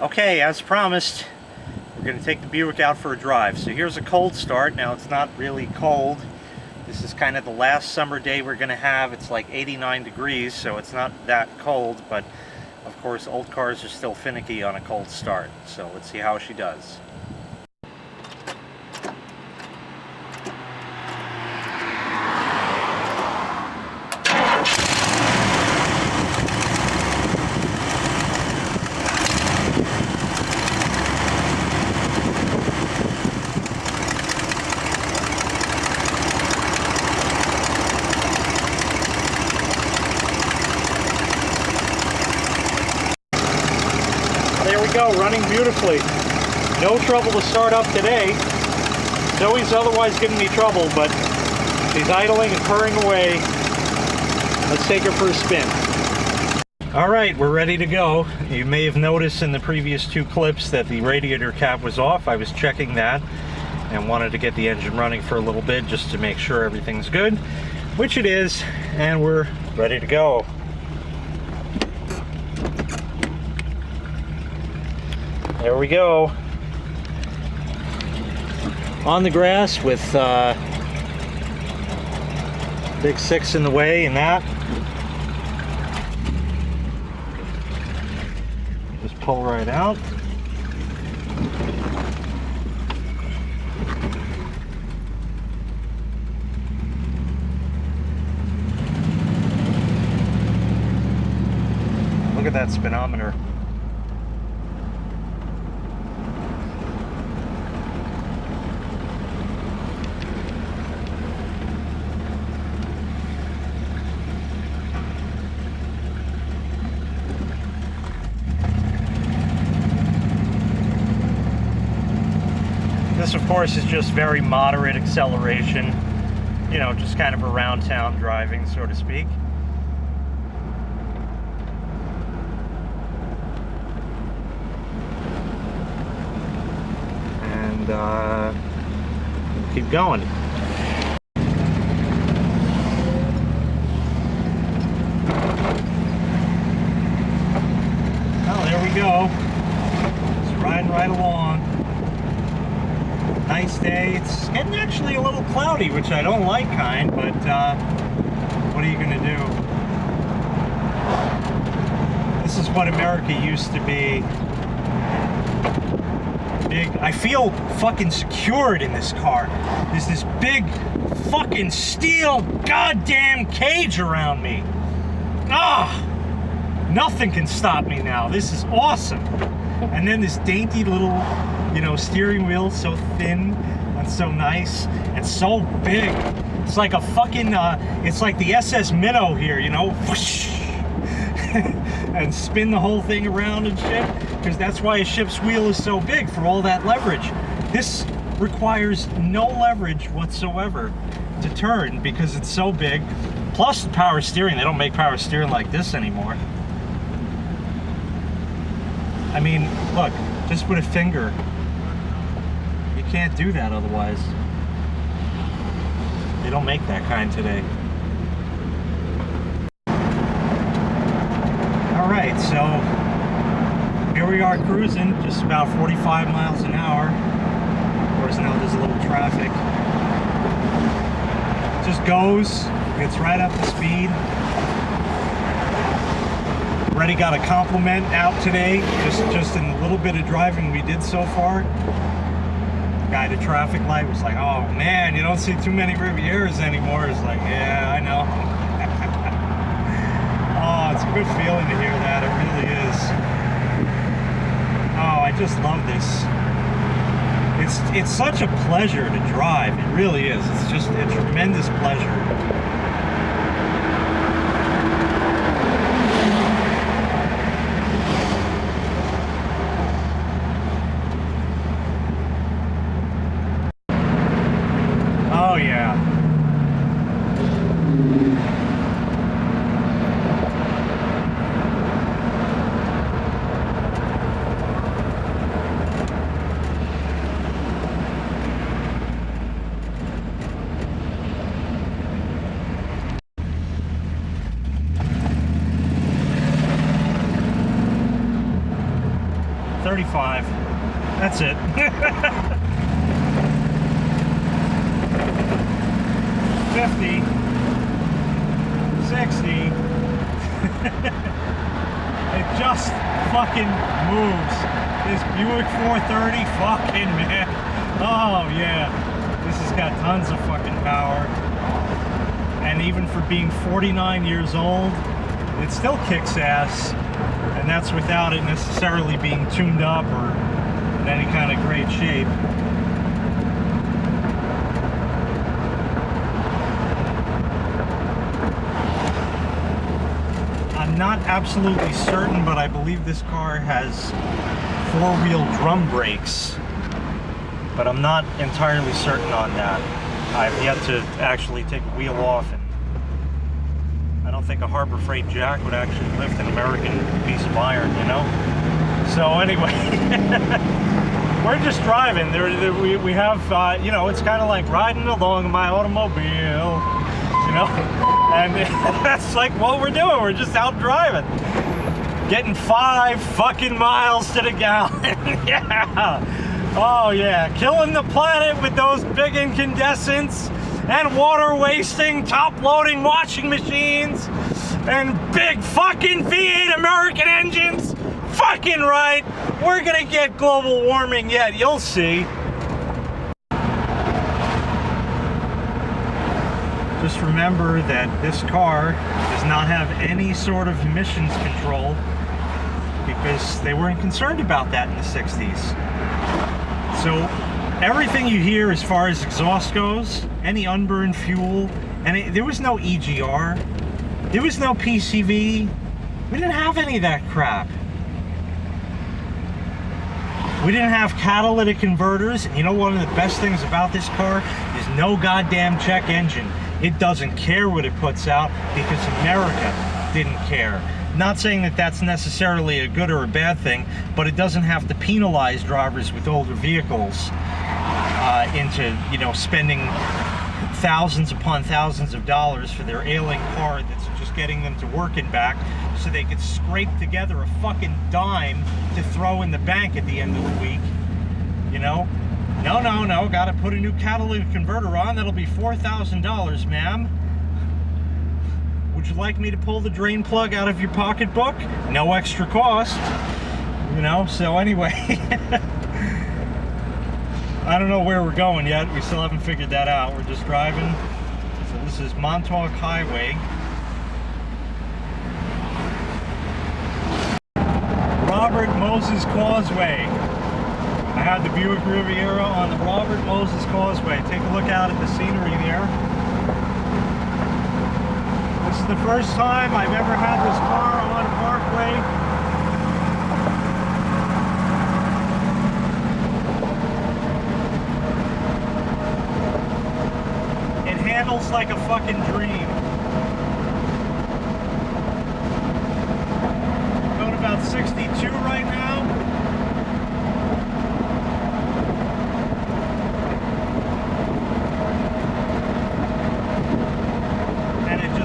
Okay, as promised, we're going to take the Buick out for a drive. So here's a cold start. Now it's not really cold. This is kind of the last summer day we're going to have. It's like 89 degrees, so it's not that cold, but of course old cars are still finicky on a cold start. So let's see how she does. There we go, running beautifully. No trouble to start up today. Zoe's otherwise giving me trouble, but she's idling and purring away. Let's take her for a spin. All right, we're ready to go. You may have noticed in the previous two clips that the radiator cap was off. I was checking that and wanted to get the engine running for a little bit just to make sure everything's good, which it is, and we're ready to go. There we go. On the grass with big 6 in the way and that. Just pull right out. Look at that speedometer. This, of course, is just very moderate acceleration, you know, just kind of around town driving, so to speak. And we'll keep going. Oh, there we go. Just riding right along. Nice day. It's getting actually a little cloudy, which I don't like but what are you gonna do? This is what America used to be. Big. I feel fucking secured in this car. There's this big fucking steel goddamn cage around me. Nothing can stop me now. This is awesome. And then this dainty little, you know, steering wheel, so thin and so nice and so big. It's like a fucking, it's like the SS Minnow here, you know, and spin the whole thing around and shit, because that's why a ship's wheel is so big, for all that leverage. This requires no leverage whatsoever to turn because it's so big. Plus the power steering. They don't make power steering like this anymore. I mean, look, just with a finger. You can't do that otherwise. They don't make that kind today. Alright, so here we are cruising, just about 45 miles an hour. Of course, now there's a little traffic. Just goes, gets right up to speed. Already got a compliment out today, just in a little bit of driving we did so far. The guy at the traffic light was like, "Oh man, you don't see too many Rivieras anymore." It's like, yeah, I know. Oh, it's a good feeling to hear that. It really is. Oh, I just love this. It's such a pleasure to drive. It really is. It's just a tremendous pleasure. Oh yeah. 35. That's it. 50. 60. It just fucking moves. This Buick 430, fucking man. Oh yeah. This has got tons of fucking power. And even for being 49 years old, it still kicks ass. And that's without it necessarily being tuned up or in any kind of great shape. I'm not absolutely certain, but I believe this car has four-wheel drum brakes. But I'm not entirely certain on that. I've yet to actually take a wheel off, and I don't think a Harbor Freight jack would actually lift an American piece of iron, you know? So anyway, we're just driving. We have, you know, it's kind of like riding along in my automobile, you know? And that's like what we're doing. We're just out driving. Getting 5 fucking miles to the gallon. Yeah. Oh yeah, killing the planet with those big incandescents and water wasting, top loading washing machines and big fucking V8 American engines. Fucking right, we're gonna get global warming yet, you'll see. Just remember that this car does not have any sort of emissions control because they weren't concerned about that in the 60s. So everything you hear as far as exhaust goes, any unburned fuel, and there was no EGR, there was no PCV, we didn't have any of that crap. We didn't have catalytic converters, and you know one of the best things about this car is no goddamn check engine. It doesn't care what it puts out because America didn't care. Not saying that that's necessarily a good or a bad thing, but it doesn't have to penalize drivers with older vehicles into, you know, spending thousands upon thousands of dollars for their ailing car that's just getting them to work and back so they could scrape together a fucking dime to throw in the bank at the end of the week, you know? No, gotta put a new catalytic converter on, that'll be $4,000, ma'am. Would you like me to pull the drain plug out of your pocketbook? No extra cost, you know? So anyway, I don't know where we're going yet. We still haven't figured that out. We're just driving. So this is Montauk Highway. Robert Moses Causeway. I had the Buick Riviera on the Robert Moses Causeway. Take a look out at the scenery there. This is the first time I've ever had this car on a parkway. It handles like a fucking dream. Going about 62 right now.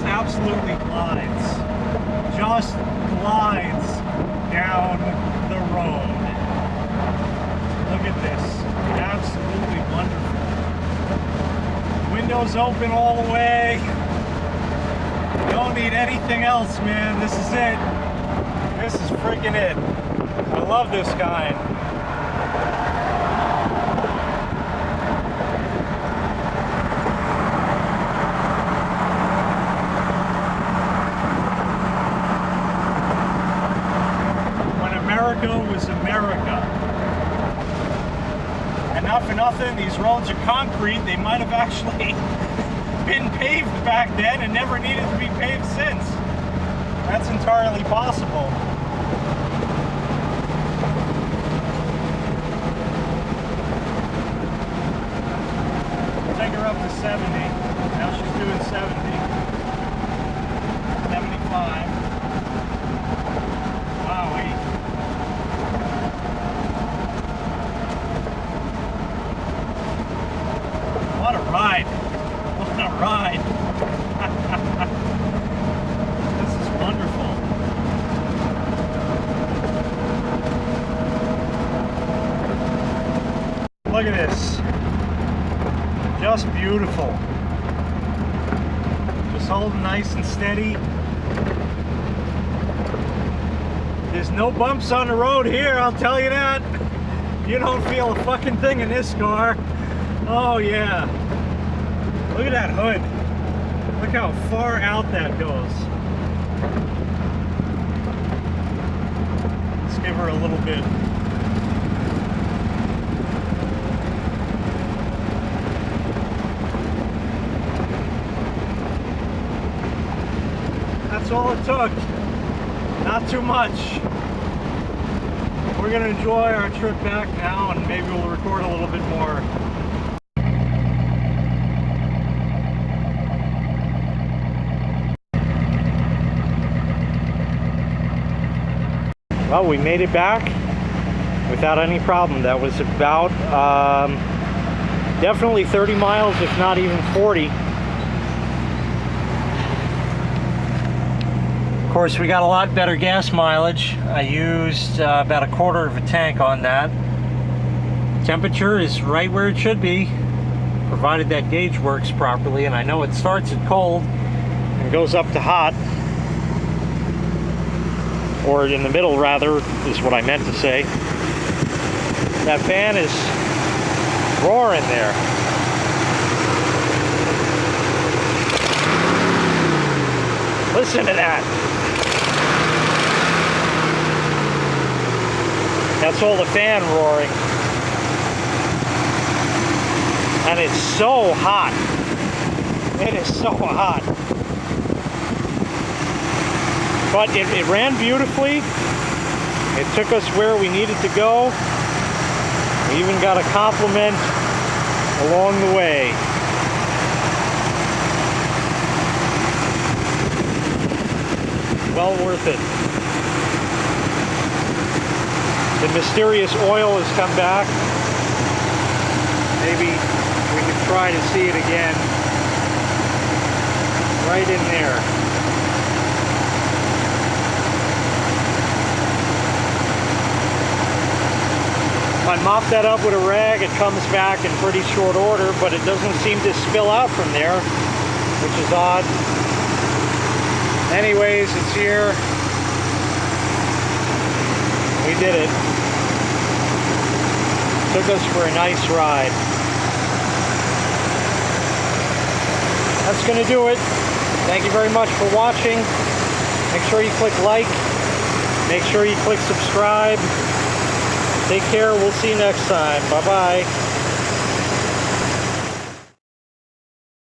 Absolutely glides, just glides down the road. Look at this, absolutely wonderful. Windows open all the way. Don't need anything else, man. This is it. This is freaking it. I love this kind. Was America. And not for nothing, these roads are concrete. They might have actually been paved back then and never needed to be paved since. That's entirely possible. Take her up to 70. Now she's doing 70. 75. Wowee. What a ride! What a ride! This is wonderful. Look at this. Just beautiful. Just holding nice and steady. There's no bumps on the road here, I'll tell you that. You don't feel a fucking thing in this car. Oh yeah. Look at that hood. Look how far out that goes. Let's give her a little bit. That's all it took. Not too much. We're going to enjoy our trip back now, and maybe we'll record a little bit more. Well, we made it back without any problem. That was about definitely 30 miles, if not even 40. Of course, we got a lot better gas mileage. I used about 1/4 of a tank on that. Temperature is right where it should be, provided that gauge works properly, and I know it starts at cold and goes up to hot. Or in the middle, rather, is what I meant to say. That fan is roaring there. Listen to that. That's all the fan roaring. And it's so hot. It is so hot. But it ran beautifully. It took us where we needed to go. We even got a compliment along the way. Well worth it. The mysterious oil has come back. Maybe we can try to see it again. Right in there. If I mop that up with a rag, it comes back in pretty short order, but it doesn't seem to spill out from there, which is odd. Anyways, it's here. We did it. Took us for a nice ride. That's going to do it. Thank you very much for watching. Make sure you click like. Make sure you click subscribe. Take care. We'll see you next time. Bye-bye.